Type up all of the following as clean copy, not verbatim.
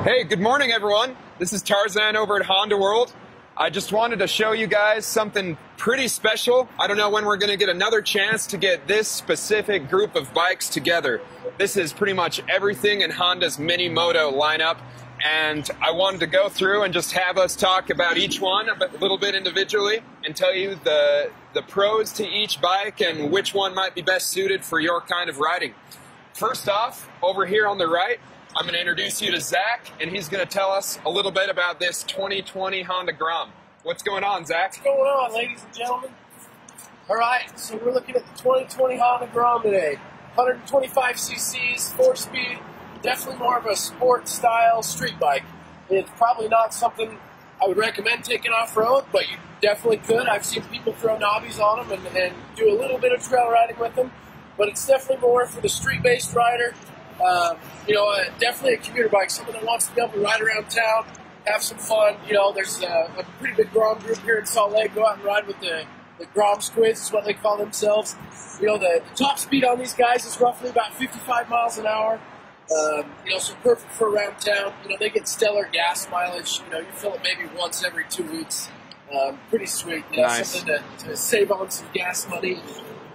Hey, good morning everyone. This is Tarzan over at Honda World. I just wanted to show you guys something pretty special. I don't know when we're going to get another chance to get this specific group of bikes together. This is pretty much everything in Honda's Mini Moto lineup, and I wanted to go through and just have us talk about each one a little bit individually and tell you the pros to each bike and which one might be best suited for your kind of riding. First off, over here on the right, I'm going to introduce you to Zach, and he's going to tell us a little bit about this 2020 Honda Grump. What's going on, Zach? What's going on, ladies and gentlemen? All right, so we're looking at the 2020 Honda Grump today. 125 cc's, 4-speed, definitely more of a sport-style street bike. It's probably not something I would recommend taking off-road, but you definitely could. I've seen people throw knobbies on them and do a little bit of trail riding with them, but it's definitely more for the street-based rider. Definitely a commuter bike, someone that wants to be able to ride around town, have some fun. You know, there's a pretty big Grump group here in Salt Lake. Go out and ride with the Grump squids is what they call themselves. You know, the top speed on these guys is roughly about 55 miles an hour. So perfect for around town. You know, they get stellar gas mileage. You know, you fill it maybe once every 2 weeks. Pretty sweet. You know, nice. Something to save on some gas money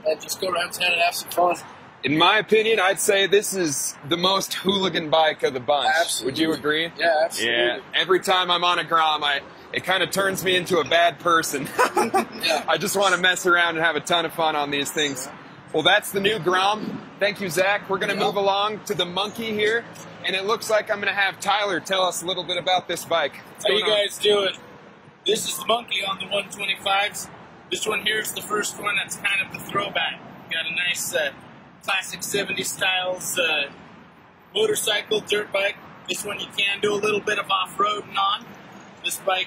and just go around town and have some fun. In my opinion, I'd say this is the most hooligan bike of the bunch. Absolutely. Would you agree? Yeah, absolutely. Yeah. Every time I'm on a Grump, it kind of turns me into a bad person. Yeah. I just want to mess around and have a ton of fun on these things. Well, that's the new Grump. Thank you, Zach. We're going to move along to the Monkey here, and it looks like I'm going to have Tyler tell us a little bit about this bike. How you guys doing? This is the Monkey on the 125s. This one here is the first one that's kind of the throwback. Got a nice classic 70s styles motorcycle, dirt bike. This one you can do a little bit of off-roading on. This bike,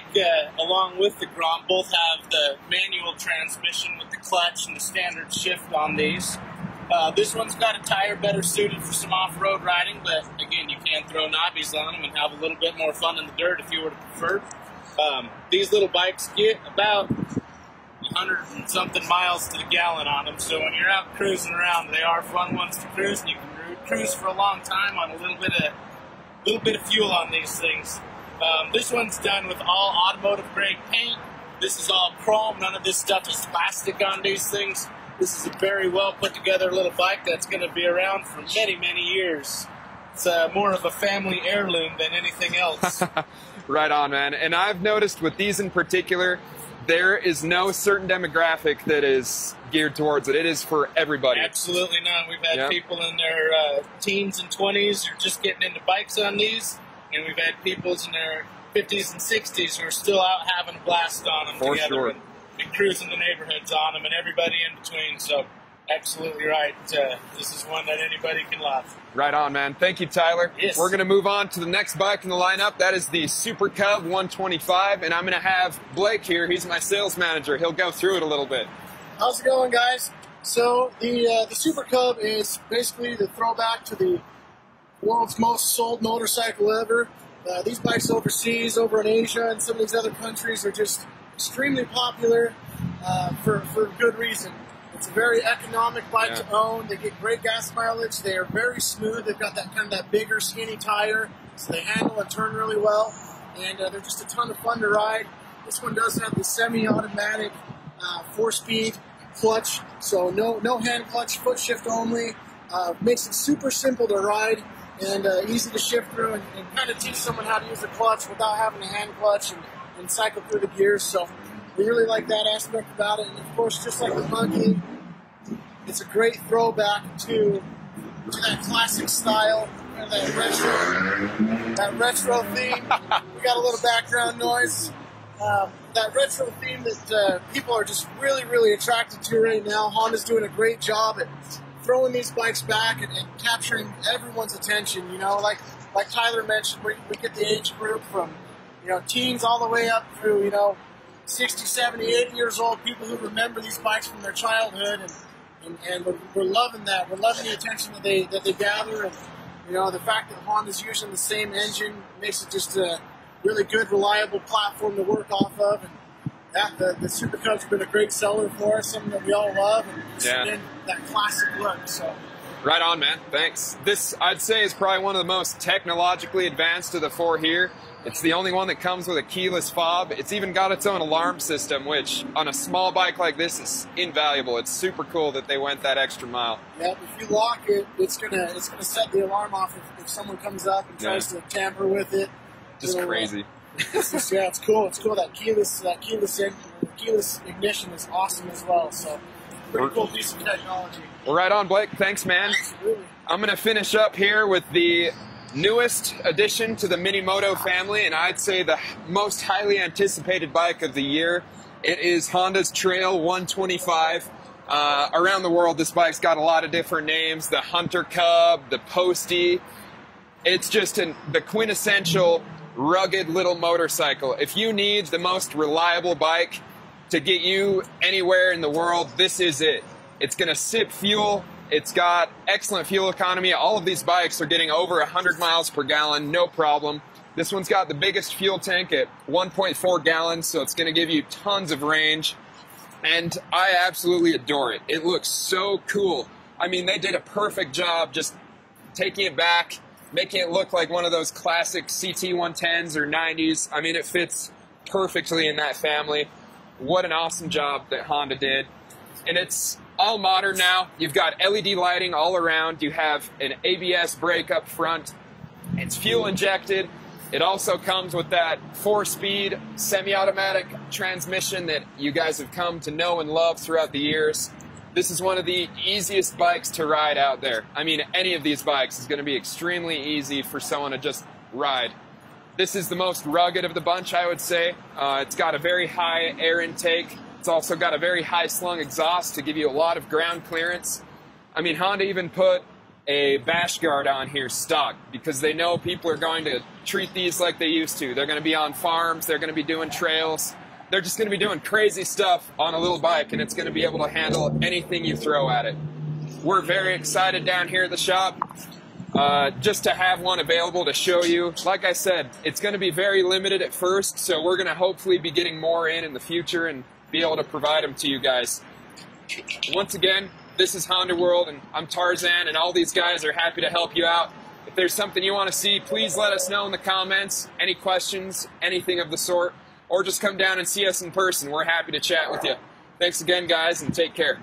along with the Grump, both have the manual transmission with the clutch and the standard shift on these. This one's got a tire better suited for some off-road riding, but again, you can throw knobbies on them and have a little bit more fun in the dirt if you were to prefer. These little bikes get about 100 and something miles to the gallon on them, so when you're out cruising around, they are fun ones to cruise, and you can cruise for a long time on a little bit of fuel on these things. This one's done with all automotive grade paint. This is all chrome. None of this stuff is plastic on these things. This is a very well put together little bike that's going to be around for many, many years. It's more of a family heirloom than anything else. Right on, man. And I've noticed with these in particular, there is no certain demographic that is geared towards it. It is for everybody. Absolutely not. We've had people in their teens and 20s who are just getting into bikes on these, and we've had people in their 50s and 60s who are still out having a blast on them for together sure. and cruising the neighborhoods on them, and everybody in between. So, absolutely right. This is one that anybody can love. Right on, man. Thank you, Tyler. Yes. We're going to move on to the next bike in the lineup. That is the Super Cub 125, and I'm going to have Blake here. He's my sales manager. He'll go through it a little bit. How's it going, guys? So the Super Cub is basically the throwback to the world's most sold motorcycle ever. These bikes overseas, over in Asia and some of these other countries, are just extremely popular for good reason. It's a very economic bike to own. They get great gas mileage. They are very smooth. They've got that kind of that bigger, skinny tire, so they handle and turn really well. And they're just a ton of fun to ride. This one does have the semi-automatic 4-speed clutch, so no hand clutch, foot shift only. Makes it super simple to ride and easy to shift through and kind of teach someone how to use the clutch without having a hand clutch and cycle through the gears. So we really like that aspect about it. And of course, just like the Monkey, it's a great throwback to that classic style, that retro theme. We got a little background noise. That retro theme that people are just really, really attracted to right now. Honda's doing a great job at throwing these bikes back and capturing everyone's attention. You know, like Tyler mentioned, we get the age group from, teens all the way up through, 60, 70, 80 years old, people who remember these bikes from their childhood, and we're loving that. We're loving the attention that they gather, and the fact that Honda's using the same engine makes it just a really good, reliable platform to work off of. And the Super Cub's been a great seller for us, something that we all love, and just been that classic look. So Right on, man. Thanks. This, I'd say, is probably one of the most technologically advanced of the four here. It's the only one that comes with a keyless fob. It's even got its own alarm system, which on a small bike like this is invaluable. It's super cool that they went that extra mile. Yeah, if you lock it, it's gonna set the alarm off if someone comes up and tries to tamper with it. Just crazy. Yeah, it's cool. It's cool. That keyless ignition is awesome as well. So, pretty cool piece of technology. Well, right on, Blake. Thanks, man. Absolutely. I'm gonna finish up here with the newest addition to the Mini Moto family, and I'd say the most highly anticipated bike of the year. It is Honda's Trail 125. Around the world, this bike's got a lot of different names. The Hunter Cub, the Postie. It's just the quintessential rugged little motorcycle. If you need the most reliable bike to get you anywhere in the world, this is it. It's gonna sip fuel. It's got excellent fuel economy. All of these bikes are getting over 100 miles per gallon, no problem. This one's got the biggest fuel tank at 1.4 gallons, so it's gonna give you tons of range. And I absolutely adore it. It looks so cool. I mean, they did a perfect job just taking it back, making it look like one of those classic CT110s or 90s. I mean, it fits perfectly in that family. What an awesome job that Honda did. And it's all modern now. You've got LED lighting all around. You have an ABS brake up front. It's fuel injected. It also comes with that 4-speed semi-automatic transmission that you guys have come to know and love throughout the years. This is one of the easiest bikes to ride out there. I mean, any of these bikes is going to be extremely easy for someone to just ride. This is the most rugged of the bunch, I would say. It's got a very high air intake. It's also got a very high slung exhaust to give you a lot of ground clearance. I mean, Honda even put a bash guard on here stock because they know people are going to treat these like they used to. They're going to be on farms, they're going to be doing trails. They're just going to be doing crazy stuff on a little bike, and it's going to be able to handle anything you throw at it. We're very excited down here at the shop just to have one available to show you. Like I said, it's going to be very limited at first, so we're going to hopefully be getting more in the future and be able to provide them to you guys. Once again, this is Honda World, and I'm Tarzan, and all these guys are happy to help you out. If there's something you want to see, please let us know in the comments. Any questions, anything of the sort, or just come down and see us in person. We're happy to chat with you. Thanks again, guys, and take care.